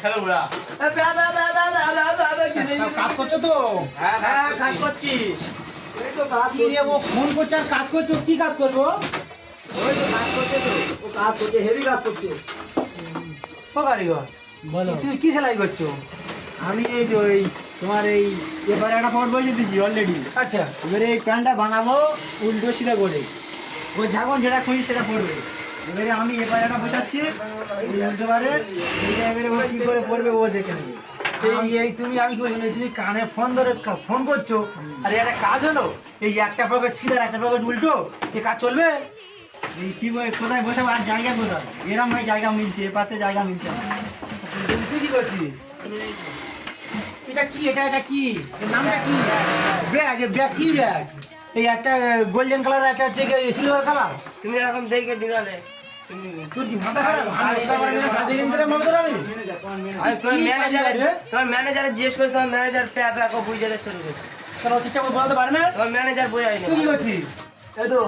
খেলো ওরা কাজ করছো তো? হ্যাঁ কাজ করছি। কি রে, ও ফোন করছে আর কাজ করছো? কি কাজ করবো? ওই তো কাজ করছে তো, ও কাজ করছে, হেভি কাজ করছে। ও কারিগর, বলো। তুমি কি সেলাই করছো? আমি এই তো এই তোমার এই এবারে একটা ফটো বসে দিচ্ছি অলরেডি। আচ্ছা, এবারে এই প্যান্টটা বানাবো উল্টো সিধা করে, ওই যখন যেটা খুঁজি সেটা পড়বে। এবারে আমি এবারে একটা বসাচ্ছি এই উল্টো পারে, এইটা এবারে ও কি করে পড়বে ও দেখে নেবে। এই তুমি আমি কি বলি, তুমি কানে ফোন ধরে ফোন করছো আর একটা কাজ হলো, এই একটা পকেট সিধা একটা পকেট উল্টো, এ কাজ চলবে? এই কি কোথায় বসাবো আর জায়গা কোথায়? এরম ভাই জায়গা মিলছে, এ পাশে জায়গা মিলছে না। তুই কি করছিস? এটা কি, এটা কি, এর নামটা কি? ব্যাগ, ব্যাগ কি ব্যাগ? এই একটা গোল্ডেন কালার, একটা হচ্ছে সিলভার কালার। তুমি এরকম দেখে দিলে তুমি তোর কি মাথা খারাপ? আমি রাস্তা পারি না, কাজে গেছি রে মাথা খারাপ? আমি তোমার কি ম্যানেজার, কাজ রে? তোমার ম্যানেজারে জিজ্ঞেস করে, তোমার ম্যানেজার প্যাপ বুঝে দেখতে শুরু করছে। তোরা ঠিকঠাক মতো বলতে পারে না? তোমার ম্যানেজার বোঝাই না। তুই কি করছিস? এই তো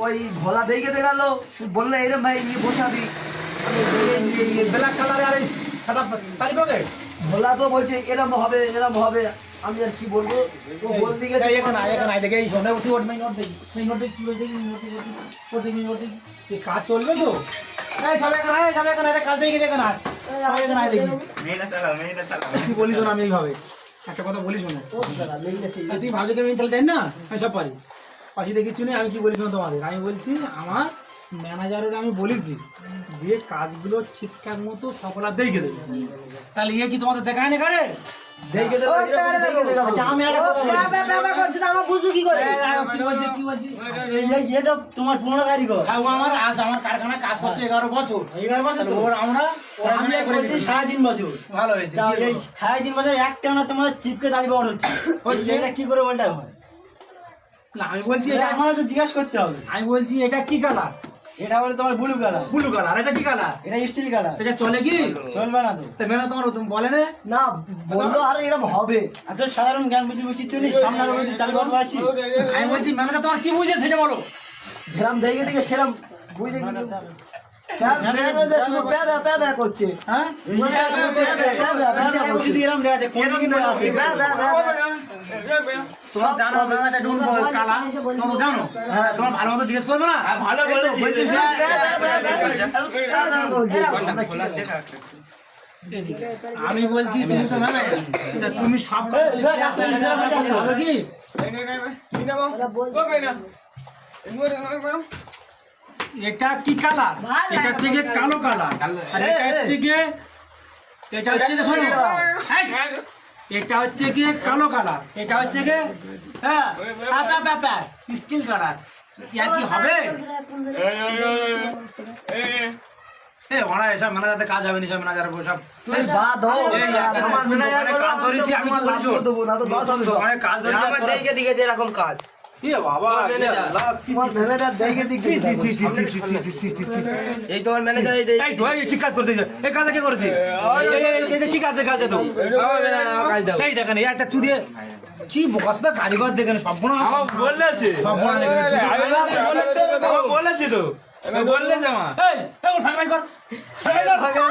ওই ভোলা দেখে দেখালো, বললে এরম ভাই নিয়ে বসাবি। ব্ল্যাক কালার আর এই সাদা কালি পকেট। ভোলা তো বলছে এরম হবে এরম হবে, আমি আর কি বলবো। ও বলতে গেছে এখানে দেখে এই সন্ধ্যা উঠি ওঠ, নোট দেখি, নোট দেখি, নোট দেখি, নোট দেখি। এই কাজ চলবে তো? এই সব এখানে আয়, সব এখানে, এটা কাজ দেখি এখানে আয়। সব এখানে আয় দেখি। তুই বলিস না আমি এইভাবে একটা কথা বলিস না। তুই ভাবছি আমি চলে যাই না, আমি সব পারি। পাশে দেখি শুনে আমি কি বলিস না তোমাদের, আমি বলছি আমার ম্যানেজারের আমি বলেছি যে কাজগুলো ঠিকঠাক মতো সকলা দেখে দেবে। তাহলে ইয়ে কি তোমাদের দেখায় না কারে? দেখে দেখালো। আচ্ছা, আমি একটা কথা বলি। কি বলছি, কি বলছি? ইয়ে তো তোমার পুরোনো কারিগর। হ্যাঁ, ও আমার কারখানা কাজ করছে 11 বছর। 11 বছর তো? ওর আমরা আমি করেছি 3.5 বছর। ভালো হয়েছে। তা এই 3.5 বছর একটা না তোমার চিপকে দাঁড়ি বড় হচ্ছে। হচ্ছে? এটা কি করে বলটা হয়? না, আমি বলছি এটা এটা আমাদের তো জিজ্ঞাসা করতে হবে। আমি বলছি এটা কি কালার? এটা হলো তোমার ব্লু কালার, ব্লু কালার। এটা কি কালার? এটা স্টিল কালার। এটা চলে কি? চলবে না তো। তা মেনা তোমার তুমি বলে না? না বললো আর এরম হবে। এত সাধারণ জ্ঞান বুঝি কিছু নেই, সামনে আরো দাঁড়ি বড় আছি। আমি বলছি মেনাটা তোমার কি বুঝে সেটা বলো। যেরাম দেখে দেখে সেরাম বুঝে শুধু প্যাদা প্যাদা করছে। হ্যাঁ, যদি এরম দেখা যায় কোন দিকে বলা আছে? তোমার জানো মেনাটা ডুন কালা, তোমরা জানো? হ্যাঁ, তোমার ভালো মতো জিজ্ঞেস করবে না? ভালো বলে বলছিস না? আমি বলছি তুমি তো জানো, তা তুমি সব হবে কি? এটা কি কালার? এটা হচ্ছে গিয়ে কালো কালার, আর এটা হচ্ছে গিয়ে শোনো, এই, এটা হচ্ছে গিয়ে কালো কালার, এটা হচ্ছে গিয়ে হ্যাঁ স্টিল কালার। ইয়া কি হবে? এ ওরা এসব ম্যানেজারদের কাজ হবে না, সব ম্যানেজার সব তুই বাদ হও। আমার ম্যানেজার কাজ ধরেছি আমি, কি বলছো? দেবো না তো লস হবে তো। অনেক কাজ ধরেছি আমার দেখে দিয়েছে এরকম কাজ। এ বাবা, তোমার ম্যানেজার দেখে দেখে এই তোমার ম্যানেজার এই এই তো এই কি কাজ করতে এই কাজ কে করেছে? এই কি কাজ কাজ তো কাজ দাও। এই দেখেন এই একটা চুদিয়ে কি বোকাসটা কারিগর দেখেন, সব বড় আমার বলেছে, আমার বলেছে তো, বললে জামা এই ওর ভাগ ভাগ কর, ভাগ কর।